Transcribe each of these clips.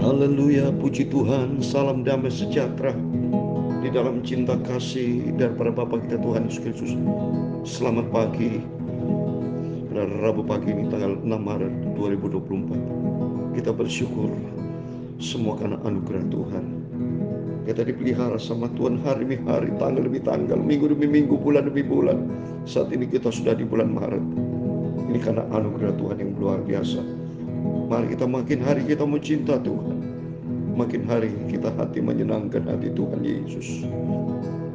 Haleluya, puji Tuhan, salam damai sejahtera di dalam cinta kasih daripada Bapa kita Tuhan Yesus Kristus. Selamat pagi, pada Rabu pagi ini tanggal 6 Maret 2024. Kita bersyukur semua karena anugerah Tuhan. Kita dipelihara sama Tuhan hari demi hari, tanggal demi tanggal, minggu demi minggu, bulan demi bulan. Saat ini kita sudah di bulan Maret. Ini karena anugerah Tuhan yang luar biasa. Mari kita makin hari kita mencinta Tuhan, makin hari kita hati menyenangkan hati Tuhan Yesus.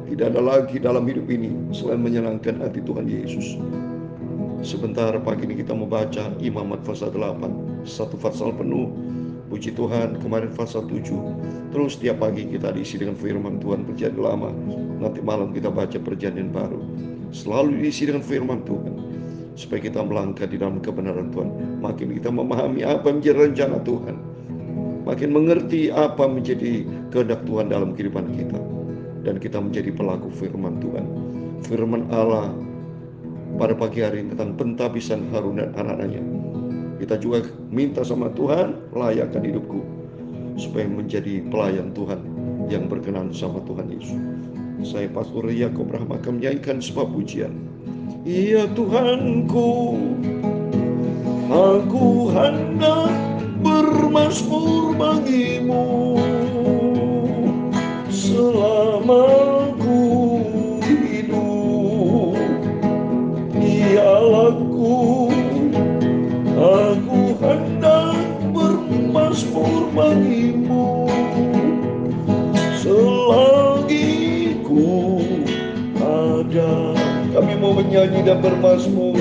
Tidak ada lagi dalam hidup ini selain menyenangkan hati Tuhan Yesus. Sebentar pagi ini kita membaca Imamat pasal 8, satu pasal penuh. Puji Tuhan, kemarin pasal 7. Terus tiap pagi kita diisi dengan firman Tuhan perjanjian lama. Nanti malam kita baca perjanjian baru. Selalu diisi dengan firman Tuhan, supaya kita melangkah di dalam kebenaran Tuhan. Makin kita memahami apa menjadi rencana Tuhan, makin mengerti apa menjadi kehendak Tuhan dalam kehidupan kita, dan kita menjadi pelaku firman Tuhan. Firman Allah pada pagi hari ini tentang pentabisan Harun dan anak-anaknya. Kita juga minta sama Tuhan, layakkan hidupku supaya menjadi pelayan Tuhan yang berkenan sama Tuhan Yesus. Saya Pastor Yakob Rahmat akan menyanyikan sebuah pujian. Ya Tuhanku, aku hendak bermazmur bagimu selama ku hidup. Ya Allahku, aku hendak bermazmur bagimu selagi ku ada. Kami mau menyanyi dan bermazmur.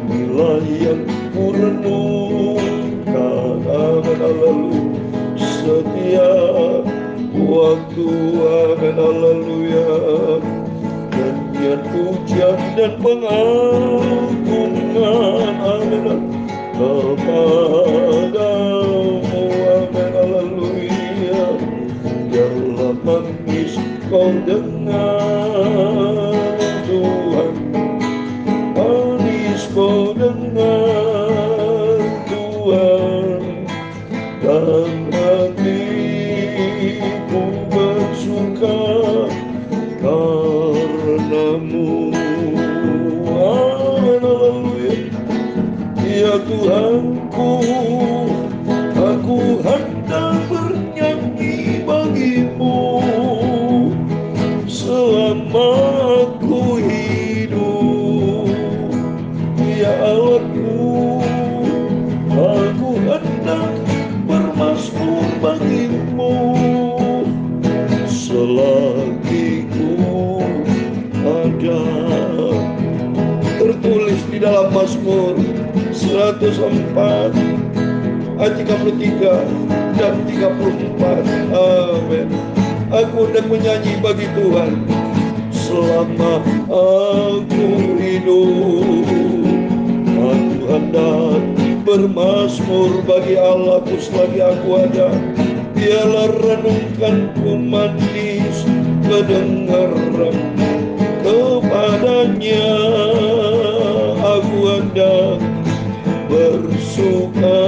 Inilah yang ku renungkan, amin, haleluya, setiap waktu, amin, haleluya. Nyanyian pujian dan pengagungan, amin, kepadamu, amin, haleluya. Biarlah manis kau dengar Tuhan, manis kau dengar Tuhan, dan hatiku bersuka karenamu, amin, haleluya. Ya Tuhanku, aku hendak bernyanyi bagimu selama aku hidup. Ya Allahku, aku hendak bermazmur bagimu selagi ku ada. Tertulis di dalam Mazmur 104 ayat 33 dan 34. Amin. Aku hendak menyanyi bagi Tuhan selama aku hidup. Aku hendak bermazmur bagi Allahku selagi aku ada. Biarlah renungkanku manis kedengaran kepadanya. Aku hendak bersuka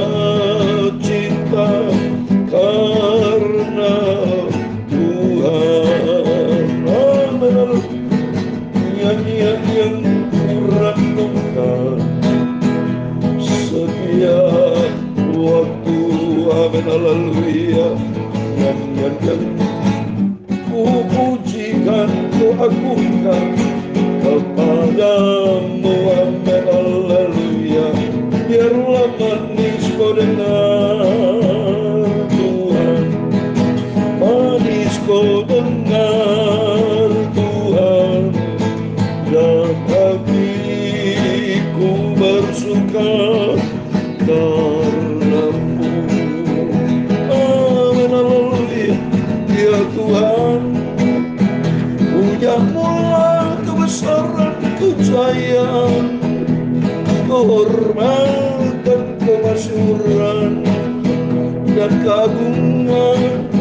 cita karena Tuhan, amin. Nyanyian yang kurenungkan setiap waktu, amin, haleluya. Nyanyian yang ku pujikan, ku agungkan kepadamu, amin, haleluya. Biarlah manis kau dengar Tuhan, manis kau dengar Tuhan, dan hatiku bersuka karenamu, amin, haleluya. Ya Tuhan, pujamulah kebesaran, kejayaan, kehormatan, kemasyhuran, dan keagungan.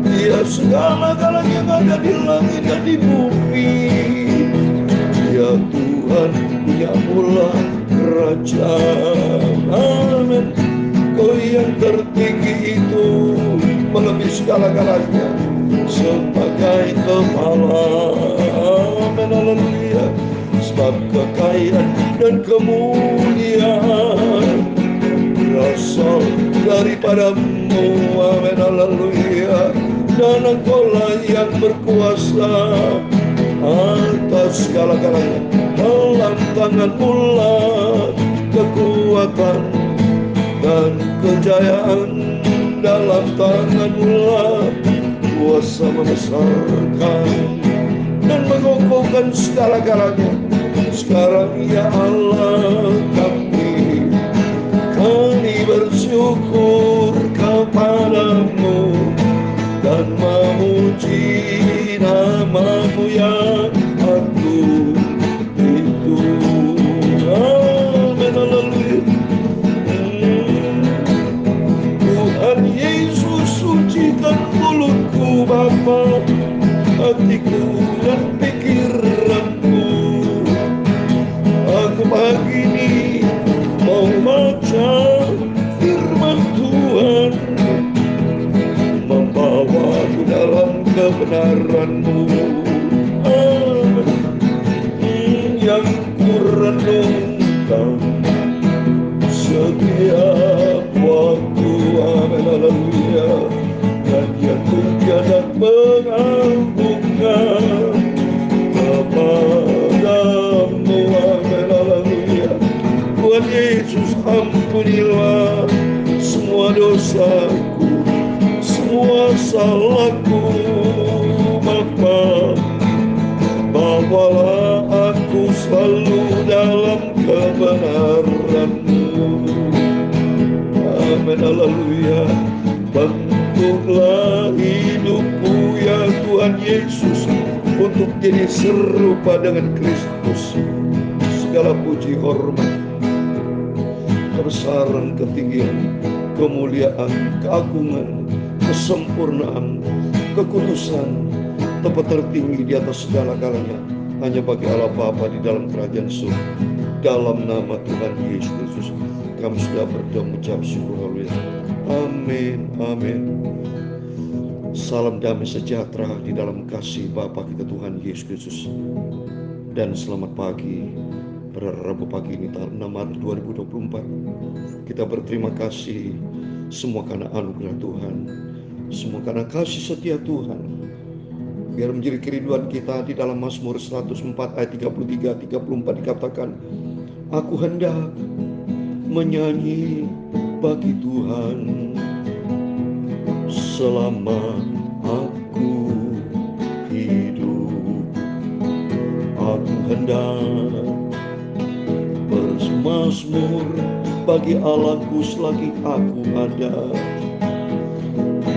Ya segala-galanya yang ada di langit dan di bumi. Ya Tuhan, punya mula kerajaan, amin, Engkau yang tertinggi itu melebihi segala-galanya sebagai kepala. Amin, haleluya. Sebab kekayaan dan kemuliaan berasal daripadamu. Amin, haleluya. Dan Engkaulah yang berkuasa atas segala-galanya. Dalam tangan-Mu lah kekuatan dan kejayaan, dalam tangan-Mu lah kuasa membesarkan dan mengukuhkan segala-galanya. Sekarang ya Allah, kami bersyukur kepadamu dan memuji nama-Mu yang agung itu. Amin, haleluya. Tuhan Yesus, sucikan mulutku Bapa, hatiku dan pikiranku. Aku pagi ini mau baca firman Tuhan, membawaku dalam kebenaran-Mu. Amin. Yang kurenungkan setiap waktu. Amin, haleluya. Dan yang ku tiada mengampungkan kepadamu. Amin, haleluya. Tuhan Yesus, ampunilah semua dosaku, semua salahku Bapa. Bawalah aku selalu dalam kebenaran-Mu. Amin, haleluya. Bentuklah hidupku ya Tuhan Yesus untuk jadi serupa dengan Kristus. Segala puji, hormat, kebesaran, ketinggian, kemuliaan, keagungan, kesempurnaan, kekudusan, tempat tertinggi di atas segala-galanya hanya bagi Allah Bapa di dalam kerajaan surga. Dalam nama Tuhan Yesus Kristus kami sudah berdoa mengucap syukur, haleluya. Amin, amin. Salam damai sejahtera di dalam kasih Bapa kita Tuhan Yesus Kristus. Dan selamat pagi pada Rabu pagi ini tanggal 6 Maret 2024. Kita berterima kasih semua karena anugerah Tuhan, semua karena kasih setia Tuhan. Biar menjadi kerinduan kita di dalam Mazmur 104 ayat 33-34 dikatakan, aku hendak menyanyi bagi Tuhan selama aku hidup. Aku hendak bermazmur bagi Allahku selagi aku ada.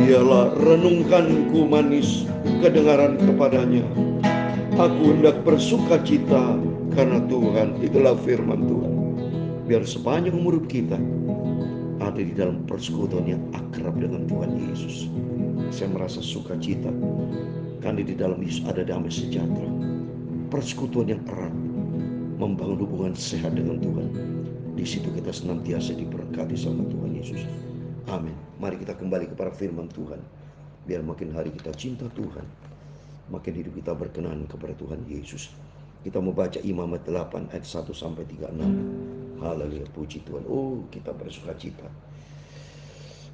Biarlah renungkanku manis kedengaran kepadanya. Aku hendak bersuka cita karena Tuhan. Itulah firman Tuhan. Biar sepanjang umur kita ada di dalam persekutuan yang akrab dengan Tuhan Yesus. Saya merasa sukacita karena di dalam Yesus ada damai sejahtera. Persekutuan yang erat, membangun hubungan sehat dengan Tuhan. Di situ kita senantiasa diberkati sama Tuhan Yesus. Amin. Mari kita kembali kepada firman Tuhan. Biar makin hari kita cinta Tuhan, makin hidup kita berkenan kepada Tuhan Yesus. Kita membaca Imamat 8 ayat 1 sampai 36. Haleluya, puji Tuhan. Oh, kita bersuka cita.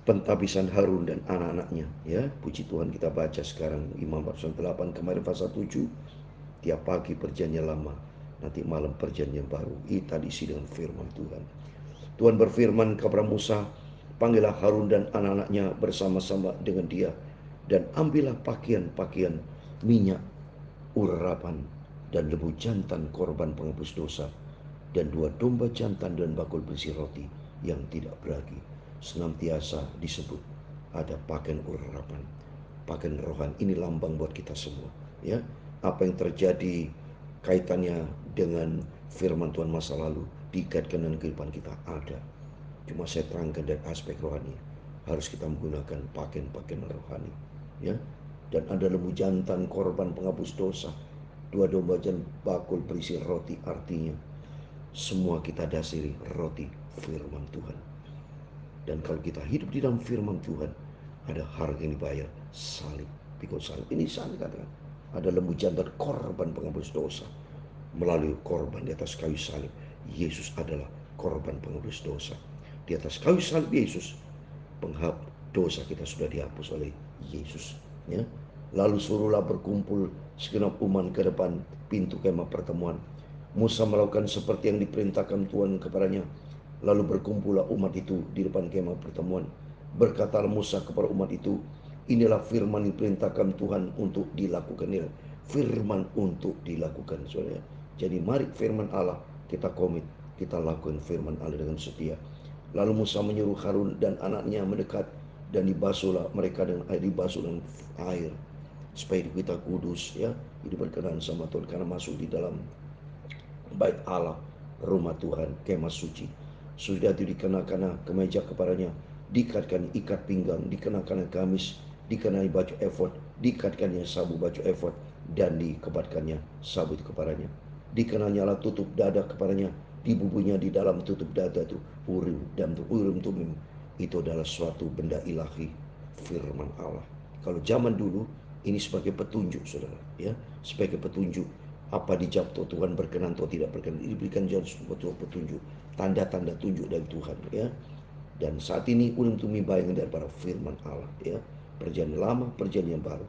Pentabisan Harun dan anak-anaknya, ya. Puji Tuhan, kita baca sekarang Imamat 8, kemarin pasal 7. Tiap pagi perjanjian lama, nanti malam perjanjian baru. Kita diisi dengan firman Tuhan. Tuhan berfirman kepada Musa, panggillah Harun dan anak-anaknya bersama-sama dengan dia, dan ambillah pakaian-pakaian, minyak, urapan, dan lembu jantan korban penghapus dosa, dan 2 domba jantan dan bakul berisi roti yang tidak beragi. Senantiasa disebut ada pakaian urapan, pakaian rohani. Ini lambang buat kita semua, ya. Apa yang terjadi kaitannya dengan firman Tuhan masa lalu dikaitkan dengan kehidupan kita ada. Cuma saya terangkan dari aspek rohani. Harus kita menggunakan pakaian-pakaian rohani, ya. Dan ada lembu jantan korban penghapus dosa, 2 domba jantan bakul berisi roti. Artinya semua kita dasari roti firman Tuhan. Dan kalau kita hidup di dalam firman Tuhan, ada harga yang dibayar, salib. Pikul salib ini salib katakan. Ada lembu jantan korban penghapus dosa. Melalui korban di atas kayu salib, Yesus adalah korban penghapus dosa. Di atas kayu salib Yesus, dosa kita sudah dihapus oleh Yesus. Ya. Lalu suruhlah berkumpul segenap umat ke depan pintu kemah pertemuan. Musa melakukan seperti yang diperintahkan Tuhan kepadanya. Lalu berkumpullah umat itu di depan kemah pertemuan. Berkatalah Musa kepada umat itu, inilah firman yang diperintahkan Tuhan untuk dilakukan. Inilah firman untuk dilakukan, saudara. Jadi mari firman Allah kita komit, kita lakukan firman Allah dengan setia. Lalu Musa menyuruh Harun dan anaknya mendekat, dan dibasuhlah mereka dengan air, dibasuh dengan air supaya hidup kita kudus, ya, hidup berkenan sama Tuhan, karena masuk di dalam bait Allah, rumah Tuhan, kemah suci. Sudah itu dikenakan kemeja kepadanya, diikatkan ikat pinggang, dikenakan gamis, dikenai baju efod, diikatkannya sabu baju efod, dan dikebatkannya sabut kepadanya. Dikenanyalah tutup dada kepadanya, dibubuhnya di dalam tutup dada itu urim dan urim tumim. Itu adalah suatu benda ilahi, firman Allah. Kalau zaman dulu ini sebagai petunjuk, saudara, ya, sebagai petunjuk apa dijawab Tuhan berkenan atau tidak berkenan, diberikan jalan betul petunjuk, tanda-tanda tunjuk dari Tuhan, ya. Dan saat ini ulim tumi bayang daripada firman Allah, ya, perjanjian lama, perjanjian baru.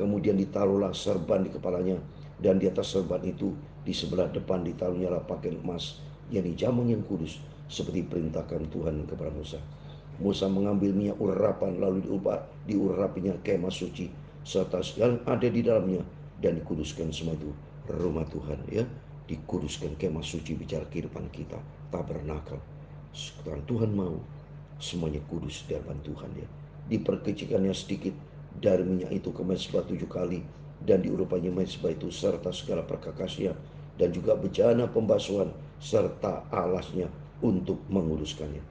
Kemudian ditaruhlah serban di kepalanya, dan di atas serban itu di sebelah depan ditaruhnya pakaian emas yang dijaman yang kudus, seperti perintahkan Tuhan kepada Musa. Musa mengambil minyak urapan, lalu diurapinya kemah suci serta yang ada di dalamnya, dan dikuduskan semua itu rumah Tuhan, ya. Dikuduskan kemah suci, bicara kehidupan kita, tabernakel. Sekarang Tuhan mau semuanya kudus di hadapan Tuhan, ya. Diperkecilkannya sedikit dari minyak itu ke mezbah 7 kali, dan diurapannya mezbah itu serta segala perkakasnya, dan juga bejana pembasuhan serta alasnya untuk menguruskannya.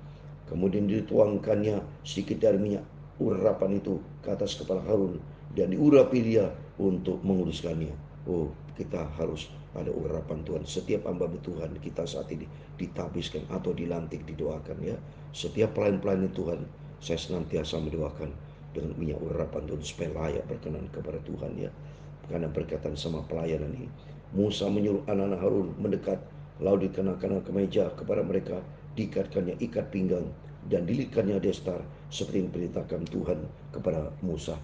Kemudian dituangkannya sedikit dari minyak urapan itu ke atas kepala Harun, dan diurapi dia untuk menguruskannya. Oh, kita harus ada urapan Tuhan. Setiap hamba Tuhan kita saat ini ditabiskan atau dilantik, didoakan, ya. Setiap pelayan-pelayan Tuhan, saya senantiasa mendoakan dengan minyak urapan Tuhan supaya layak berkenan kepada Tuhan, ya. Karena berkaitan sama pelayanan ini, Musa menyuruh anak-anak Harun mendekat, lalu dikenakan kemeja kepada mereka, diikatkannya ikat pinggang, dan dilitkannya destar seperti yang diperintahkan Tuhan kepada Musa.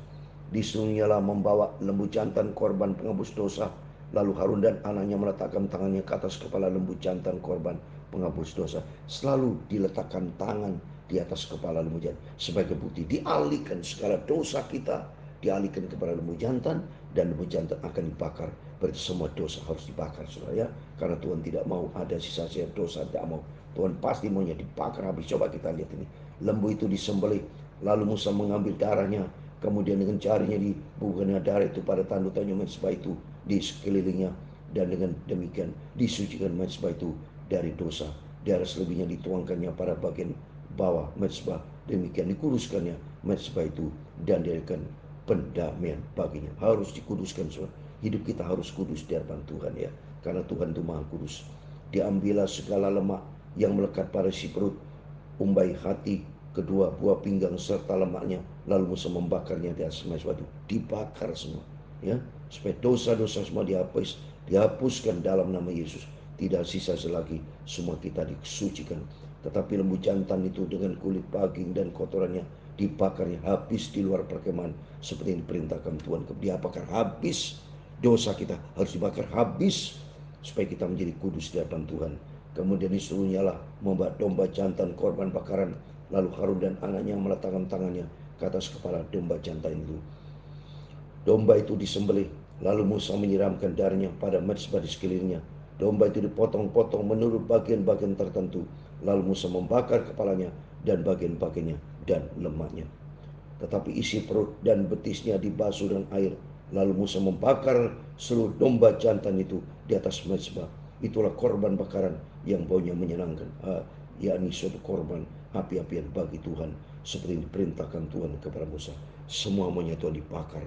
Disuruhnyalah membawa lembu jantan korban penghapus dosa. Lalu Harun dan anaknya meletakkan tangannya ke atas kepala lembu jantan korban penghapus dosa. Selalu diletakkan tangan di atas kepala lembu jantan sebagai bukti dialihkan segala dosa kita, dialihkan kepada lembu jantan, dan lembu jantan akan dibakar. Berarti semua dosa harus dibakar, saudara, ya. Karena Tuhan tidak mau ada sisa-sisa dosa, tidak mau. Tuhan pasti maunya dibakar habis. Coba kita lihat ini. Lembu itu disembelih, lalu Musa mengambil darahnya, kemudian dengan jarinya dibubuhkan darah itu pada tanduk-tanduk mezbah itu di sekelilingnya, dan dengan demikian disucikan mezbah itu dari dosa. Darah selebihnya dituangkannya pada bagian bawah mezbah, demikian dikuduskannya mezbah itu, dan diadakan pendamaian baginya. Harus dikuduskan, saudara. Hidup kita harus kudus di hadapan Tuhan, ya, karena Tuhan itu maha kudus. Diambillah segala lemak yang melekat pada si perut, umbai hati, kedua buah pinggang serta lemaknya, lalu Musa membakarnya di atas mezbah itu. Dibakar semua, ya, supaya dosa-dosa semua dihapuskan dalam nama Yesus. Tidak sisa lagi, semua kita disucikan. Tetapi lembu jantan itu dengan kulit daging dan kotorannya dibakarnya habis di luar perkemahan, seperti yang diperintahkan Tuhan. Dibakar habis, dosa kita harus dibakar habis supaya kita menjadi kudus di hadapan Tuhan. Kemudian disuruhnya lah membuat domba jantan korban bakaran, lalu Harun dan anaknya meletakkan tangannya ke atas kepala domba jantan itu. Domba itu disembelih, lalu Musa menyiramkan darahnya pada mezbah di sekelilingnya. Domba itu dipotong-potong menurut bagian-bagian tertentu, lalu Musa membakar kepalanya dan bagian-bagiannya dan lemaknya. Tetapi isi perut dan betisnya dibasuh dengan air. Lalu Musa membakar seluruh domba jantan itu di atas mezbah. Itulah korban bakaran yang baunya menyenangkan, yakni suatu korban api-apian bagi Tuhan, seperti yang diperintahkan Tuhan kepada Musa. Semua maunya Tuhan dibakar,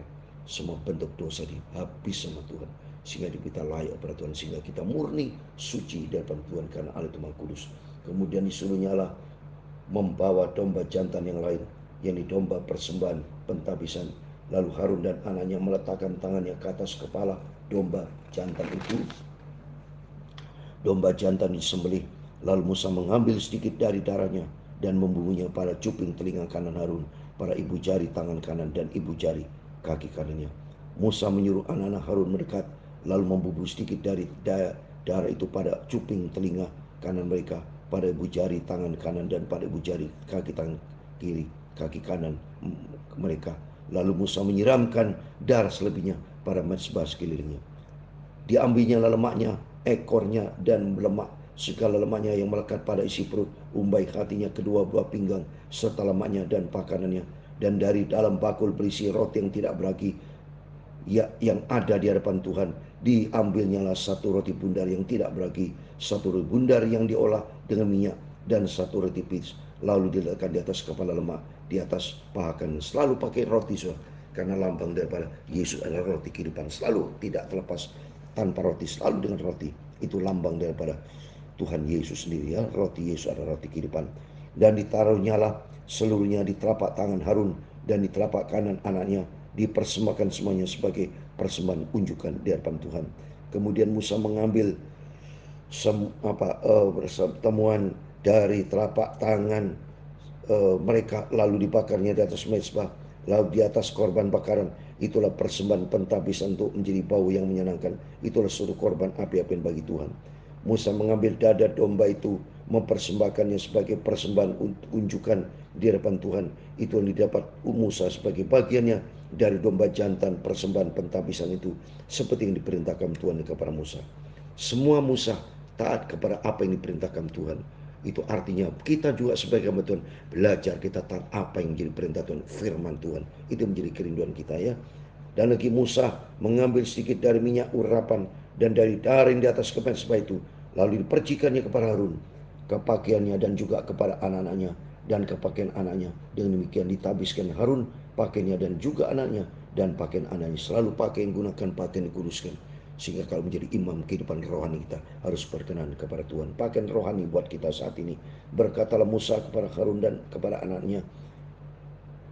semua bentuk dosa dihabis sama Tuhan, sehingga kita layak pada Tuhan, sehingga kita murni suci di hadapan Tuhan, karena Allah itu Maha Kudus. Kemudian disuruhnya Allah membawa domba jantan yang lain, yakni domba persembahan pentabisan. Lalu Harun dan anaknya meletakkan tangannya ke atas kepala domba jantan itu. Domba jantan disembelih. Lalu Musa mengambil sedikit dari darahnya dan membubuhnya pada cuping telinga kanan Harun, pada ibu jari tangan kanan dan ibu jari kaki kanannya. Musa menyuruh anak-anak Harun mendekat, lalu membubuh sedikit dari darah itu pada cuping telinga kanan mereka, pada ibu jari tangan kanan dan pada ibu jari kaki tangan kiri kaki kanan mereka. Lalu Musa menyiramkan darah selebihnya pada mezbah sekelilingnya. Diambilnya lemaknya, ekornya, dan lemak segala lemaknya yang melekat pada isi perut, umbai hatinya, kedua buah pinggang, serta lemaknya dan pakanannya. Dan dari dalam bakul berisi roti yang tidak beragi, yang ada di hadapan Tuhan, diambilnyalah satu roti bundar yang tidak beragi, satu roti bundar yang diolah dengan minyak, dan satu roti pits. Lalu diletakkan di atas kepala lemak, di atas paha kanan. Selalu pakai roti, karena lambang daripada Yesus adalah roti kehidupan. Selalu tidak terlepas tanpa roti, selalu dengan roti. Itu lambang daripada Tuhan Yesus sendiri, ya. Roti Yesus adalah roti kehidupan. Dan ditaruhnyalah seluruhnya di telapak tangan Harun dan di telapak kanan anaknya, dipersembahkan semuanya sebagai persembahan unjukan di hadapan Tuhan. Kemudian Musa mengambil temuan dari telapak tangan mereka, lalu dibakarnya di atas mezbah, lalu di atas korban bakaran. Itulah persembahan pentabisan untuk menjadi bau yang menyenangkan. Itulah suatu korban api-apian bagi Tuhan. Musa mengambil dada domba itu, mempersembahkannya sebagai persembahan unjukan di hadapan Tuhan. Itu yang didapat Musa sebagai bagiannya dari domba jantan persembahan pentabisan itu, seperti yang diperintahkan Tuhan kepada Musa. Semua Musa taat kepada apa yang diperintahkan Tuhan. Itu artinya kita juga sebagai hamba Tuhan belajar kita taat apa yang menjadi perintah Tuhan, firman Tuhan. Itu menjadi kerinduan kita, ya. Dan lagi Musa mengambil sedikit dari minyak urapan dan dari darah yang di atas mezbah itu, lalu dipercikannya kepada Harun, ke pakaiannya dan juga kepada anak-anaknya dan ke pakaian anaknya. Dengan demikian ditabiskan Harun pakaiannya dan juga anaknya dan pakaian anaknya. Selalu pakai yang gunakan pakaian dikuduskan. Sehingga kalau menjadi imam kehidupan rohani kita harus berkenan kepada Tuhan. Pakaian rohani buat kita saat ini. Berkatalah Musa kepada Harun dan kepada anaknya,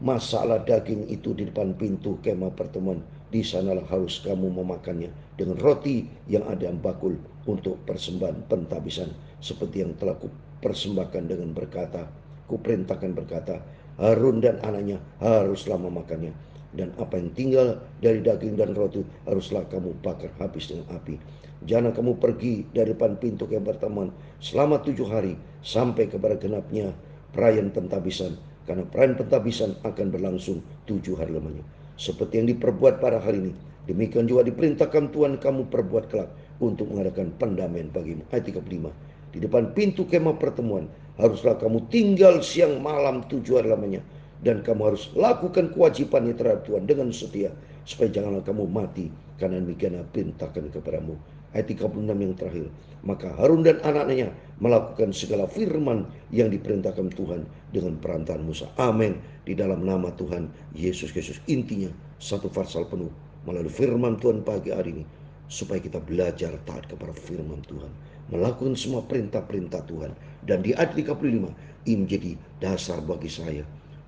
masaklah daging itu di depan pintu kemah pertemuan. Di sanalah harus kamu memakannya dengan roti yang ada dalam bakul untuk persembahan pentabisan, seperti yang telah kupersembahkan dengan berkata, kuperintahkan berkata, Harun dan anaknya haruslah memakannya. Dan apa yang tinggal dari daging dan roti haruslah kamu bakar habis dengan api. Jangan kamu pergi dari depan pintu kemah pertemuan selama 7 hari sampai kepada genapnya perayaan pentabisan, karena perayaan pentabisan akan berlangsung 7 hari lamanya. Seperti yang diperbuat pada hari ini, demikian juga diperintahkan Tuhan kamu perbuat kelak untuk mengadakan pendamaian bagimu. Ayat 35. Di depan pintu kemah pertemuan haruslah kamu tinggal siang malam 7 hari lamanya, dan kamu harus lakukan kewajibannya terhadap Tuhan dengan setia, supaya janganlah kamu mati, karena demikianlah perintahkan kepadamu. Ayat 36 yang terakhir. Maka Harun dan anak-anaknya melakukan segala firman yang diperintahkan Tuhan dengan perantaraan Musa. Amin. Di dalam nama Tuhan Yesus Kristus. Intinya satu pasal penuh melalui firman Tuhan pagi hari ini, supaya kita belajar taat kepada firman Tuhan, melakukan semua perintah-perintah Tuhan. Dan di ayat 35 ini menjadi dasar bagi saya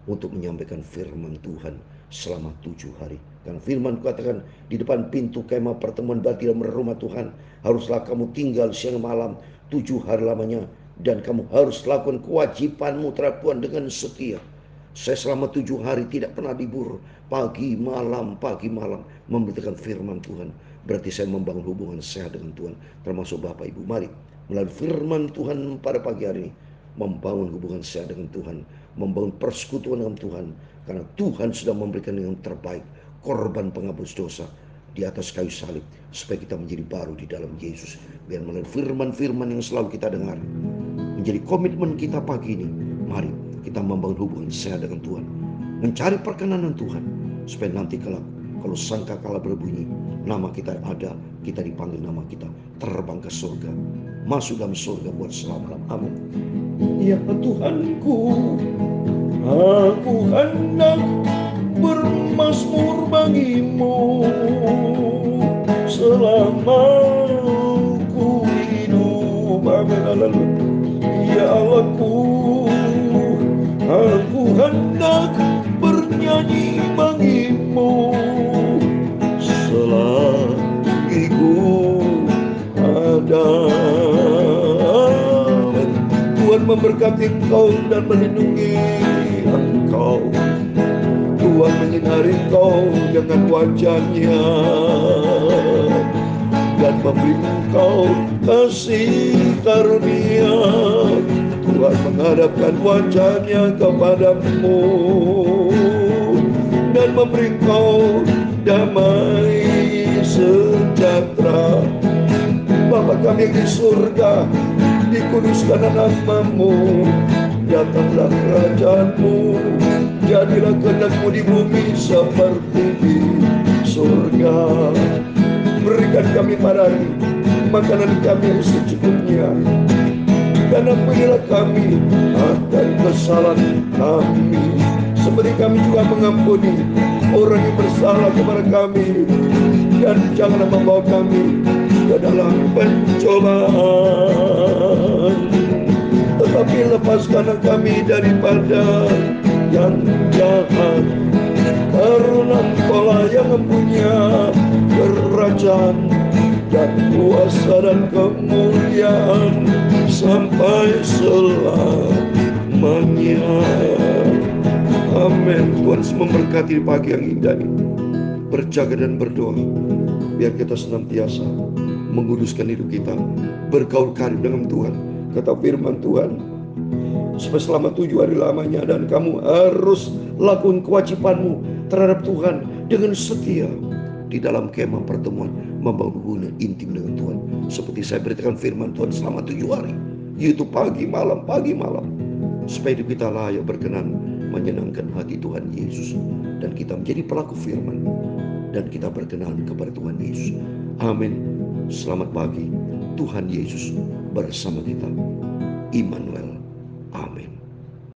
untuk menyampaikan firman Tuhan selama 7 hari. Karena firman katakan di depan pintu kemah pertemuan berarti dalam rumah Tuhan haruslah kamu tinggal siang malam 7 hari lamanya, dan kamu harus lakukan kewajibanmu terhadap Tuhan dengan setia. Saya selama 7 hari tidak pernah libur, pagi malam memberitakan firman Tuhan. Berarti saya membangun hubungan sehat dengan Tuhan, termasuk Bapak Ibu. Mari melalui firman Tuhan pada pagi hari ini membangun hubungan sehat dengan Tuhan, membangun persekutuan dengan Tuhan, karena Tuhan sudah memberikan yang terbaik, korban penghapus dosa di atas kayu salib, supaya kita menjadi baru di dalam Yesus. Biar melalui firman-firman yang selalu kita dengar menjadi komitmen kita pagi ini. Mari kita membangun hubungan sehat dengan Tuhan, mencari perkenanan Tuhan, supaya nanti kalau sangkakala berbunyi, nama kita ada, kita dipanggil nama kita, terbang ke surga, masuk dalam surga buat selama-lamanya. Amin. Ya Tuhanku, aku hendak bermazmur bagimu selama ku hidup. Amin. Ya Allahku, Aku hendak bernyanyi bagimu selagi ku ada. Tuhan memberkati engkau dan melindungi engkau. Tuhan menyinari engkau dengan wajah-Nya dan memberi engkau kasih karunia. Tuhan menghadapkan wajah-Nya kepadamu dan memberi engkau damai sejahtera. Bapa kami yang di surga, dikuduskan nama-Mu, datanglah kerajaan-Mu, jadilah kehendak-Mu di bumi seperti di surga. Berikan kami pada hari makanan kami yang secukupnya, dan ampunilah kami akan kesalahan kami, seperti kami juga mengampuni orang yang bersalah kepada kami. Dan janganlah membawa kami ke dalam pencobaan, tetapi lepaskanlah kami daripada yang jahat. Karena Engkau-lah yang mempunyai kerajaan dan kuasa dan kemuliaan sampai selamanya. Amin. Tuhan memberkati pagi yang indah ini. Berjaga dan berdoa, biar kita senantiasa menguduskan hidup kita, bergaul karib dengan Tuhan. Kata firman Tuhan, supaya selama 7 hari lamanya, dan kamu harus lakukan kewajibanmu terhadap Tuhan dengan setia di dalam kemah pertemuan, membangun hubungan intim dengan Tuhan. Seperti saya beritakan firman Tuhan selama 7 hari, yaitu pagi malam, supaya hidup kita layak berkenan menyenangkan hati Tuhan Yesus, dan kita menjadi pelaku firman, dan kita berkenan kepada Tuhan Yesus. Amin. Selamat pagi. Tuhan Yesus bersama kita. Immanuel. Amin.